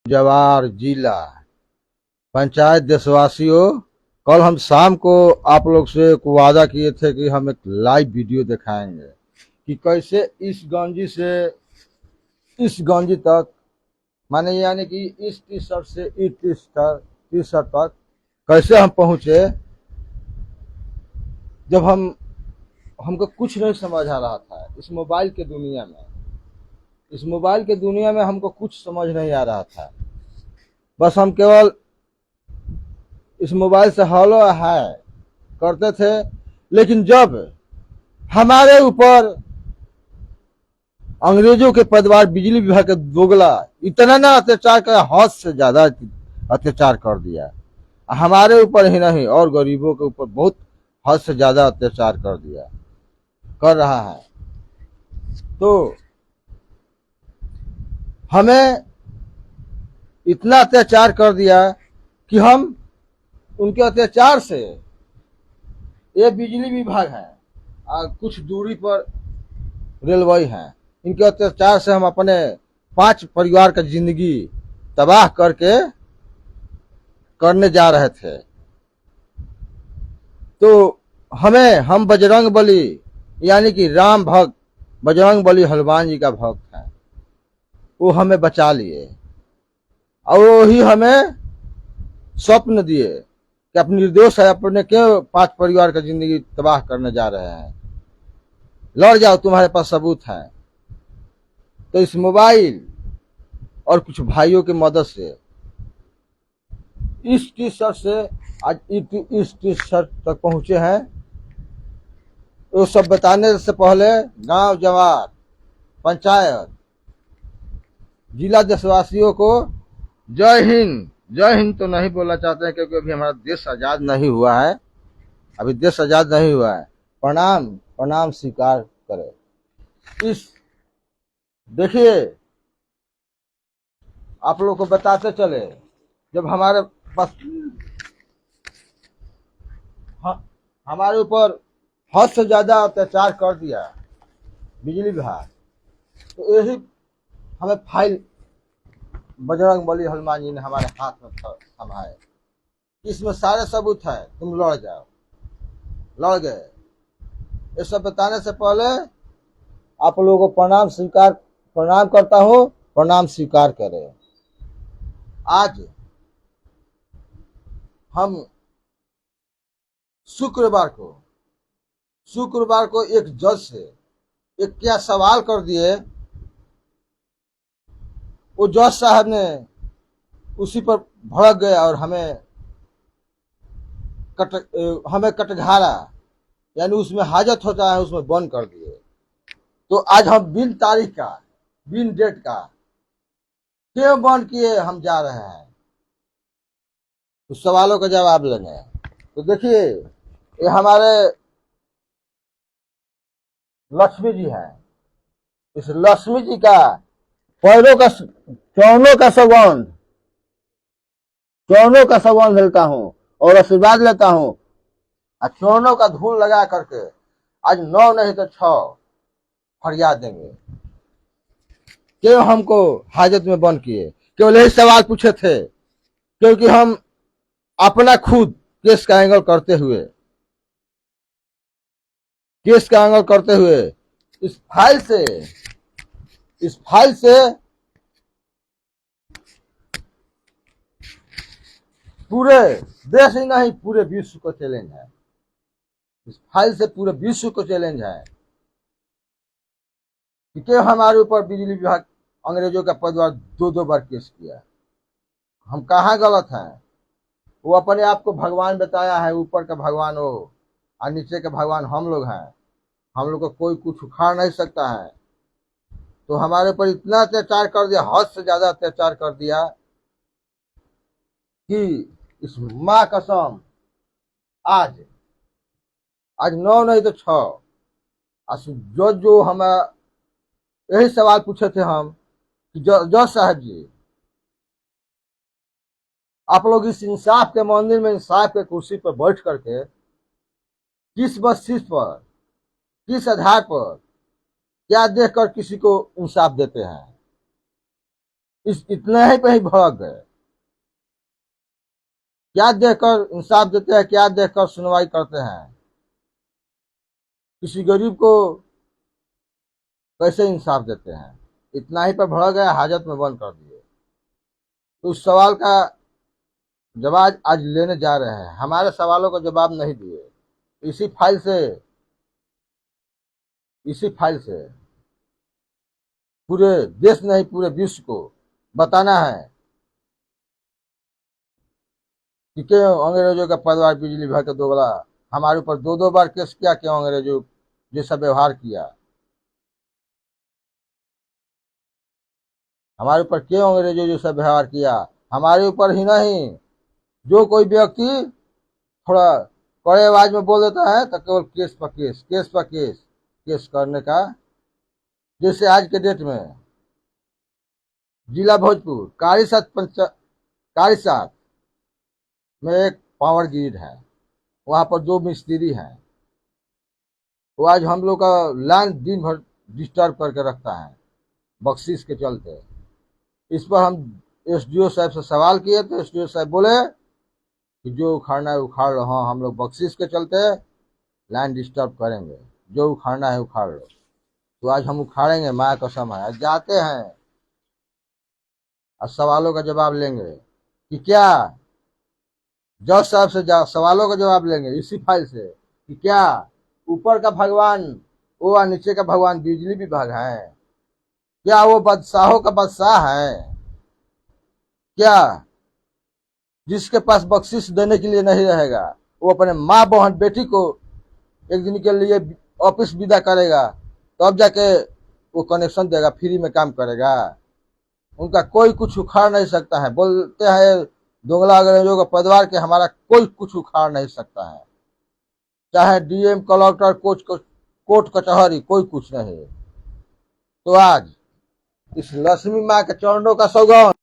जवार जिला पंचायत देशवासियों, कल हम शाम को आप लोग से एक वादा किए थे कि हम एक लाइव वीडियो दिखाएंगे कि कैसे इस गंजी से इस गंजी तक, माने यानी कि इस टी शर्ट से इस टी शर्ट तक कैसे हम पहुंचे। जब हमको कुछ नहीं समझ आ रहा था इस मोबाइल के दुनिया में, हमको कुछ समझ नहीं आ रहा था। बस हम केवल इस मोबाइल से हेलो हाय करते थे। लेकिन जब हमारे ऊपर अंग्रेजों के पदवार बिजली विभाग के दोगला इतना ना अत्याचार कर, हद से ज्यादा अत्याचार कर दिया। हमारे ऊपर ही नहीं और गरीबों के ऊपर बहुत हद से ज्यादा अत्याचार कर रहा है। तो हमें इतना अत्याचार कर दिया कि हम उनके अत्याचार से, ये बिजली विभाग है कुछ दूरी पर रेलवे है, इनके अत्याचार से हम अपने 5 परिवार का जिंदगी तबाह करने जा रहे थे। तो हम बजरंग बली यानी कि राम भक्त बजरंग बली हनुमान जी का भक्त है, वो हमें बचा लिए और वही हमें स्वप्न दिए कि आप निर्दोष है, अपने क्यों 5 परिवार का जिंदगी तबाह करने जा रहे हैं, लड़ जाओ, तुम्हारे पास सबूत है। तो इस मोबाइल और कुछ भाइयों की मदद से इस टी शर्ट से आज इस टी शर्ट तक पहुंचे हैं। तो सब बताने से पहले गांव जवार पंचायत जिला देशवासियों को जय हिंद। जय हिंद तो नहीं बोलना चाहते हैं क्योंकि अभी हमारा देश आजाद नहीं हुआ है, प्रणाम स्वीकार करें। इस देखिए, आप लोग को बताते चले, जब हमारे ऊपर हद से ज्यादा अत्याचार कर दिया बिजली विभाग, तो यही हमें फाइल बजरंग बली हनुमान जी ने हमारे हाथ में थमा है। इसमें सारे सबूत है, तुम लड़ जाओ। लड़ गए। ये सब बताने से पहले आप लोगों को प्रणाम करता हूं, प्रणाम स्वीकार करें। आज हम शुक्रवार को एक जज से एक क्या सवाल कर दिए, वो जज साहब ने उसी पर भड़क गए और हमें कटघारा यानी उसमें हाजत होता है उसमें बंद कर दिए। तो आज हम बिन तारीख का बिन डेट का क्यों बंद किए हम जा रहे हैं, उस सवालों का जवाब लेंगे। तो देखिए, ये हमारे लक्ष्मी जी हैं। इस लक्ष्मी जी का चौनों का सौगंध लेता हूँ और आशीर्वाद लेता हूँ। चौनों का धूल लगा करके आज 9 नहीं तो 6 फरियाद देंगे। क्यों हमको हाजत में बंद किए? केवल यही सवाल पूछे थे, क्योंकि हम अपना खुद केस का एंगल करते हुए इस फाइल से पूरे देश ही नहीं पूरे विश्व को चैलेंज है। इस फाइल से पूरे विश्व को चैलेंज है कि क्यों हमारे ऊपर बिजली विभाग अंग्रेजों का पदवार 2 बार केस किया। हम कहाँ गलत हैं? वो अपने आप को भगवान बताया है, ऊपर का भगवान वो और नीचे के भगवान हम लोग हैं। हम लोग को कोई कुछ उखाड़ नहीं सकता है। तो हमारे ऊपर इतना अत्याचार कर दिया, हद से ज्यादा अत्याचार कर दिया कि इस माँ कसम आज 9 नहीं तो 6 जो हमें यही सवाल पूछे थे हम कि जज साहब जी, आप लोग इस इंसाफ के मंदिर में इंसाफ के कुर्सी पर बैठ करके किस बसिस पर, किस आधार पर, क्या देखकर किसी को इंसाफ देते हैं? इस इतने ही पे ही भड़क गए। क्या देखकर इंसाफ देते हैं, क्या देखकर सुनवाई करते हैं? किसी गरीब को कैसे इंसाफ देते हैं? इतना ही पे भड़क गए, हाजत में बंद कर दिए। तो उस सवाल का जवाब आज लेने जा रहे हैं। हमारे सवालों का जवाब नहीं दिए। इसी फाइल से पूरे देश नहीं पूरे विश्व को बताना है कि क्यों अंग्रेजों का परिवार बिजली विभाग का दोगला हमारे ऊपर दो दो बार केस किया, क्यों अंग्रेजों जैसा व्यवहार किया, हमारे ऊपर क्यों अंग्रेजों जैसा व्यवहार किया। हमारे ऊपर ही नहीं, जो कोई व्यक्ति थोड़ा कड़े आवाज में बोल देता है तो केवल केस पर केस, केस पर केस, केस करने का। जैसे आज के डेट में जिला भोजपुर कारीसात में एक पावर ग्रिड है, वहां पर दो मिस्त्री हैं। वो आज हम लोग का लाइन दिन भर डिस्टर्ब करके रखता है बख्शीश के चलते। इस पर हम एसडीओ साहब से सवाल किए तो एसडीओ साहब बोले कि जो उखाड़ना है उखाड़ लो, हाँ हम लोग बख्शीश के चलते लाइन डिस्टर्ब करेंगे, जो उखाड़ना है उखाड़ लो। तो आज हम उखाड़ेंगे, माया कसम है। आज जाते हैं और सवालों का जवाब लेंगे कि क्या जज साहब से सवालों का जवाब लेंगे इसी फाइल से कि क्या ऊपर का भगवान वो और नीचे का भगवान बिजली विभाग है? क्या वो बादशाहों का बादशाह है? क्या जिसके पास बख्शीश देने के लिए नहीं रहेगा वो अपने माँ बहन बेटी को एक दिन के लिए ऑफिस विदा करेगा तो अब जाके वो कनेक्शन देगा, फ्री में काम करेगा? उनका कोई कुछ उखाड़ नहीं सकता है। बोलते हैं दोगला अंग्रेजों का परिवार के हमारा कोई कुछ उखाड़ नहीं सकता है, चाहे डीएम कलेक्टर कोर्ट कचहरी, कोई कुछ नहीं। तो आज इस लक्ष्मी माँ के चरणों का सौगंध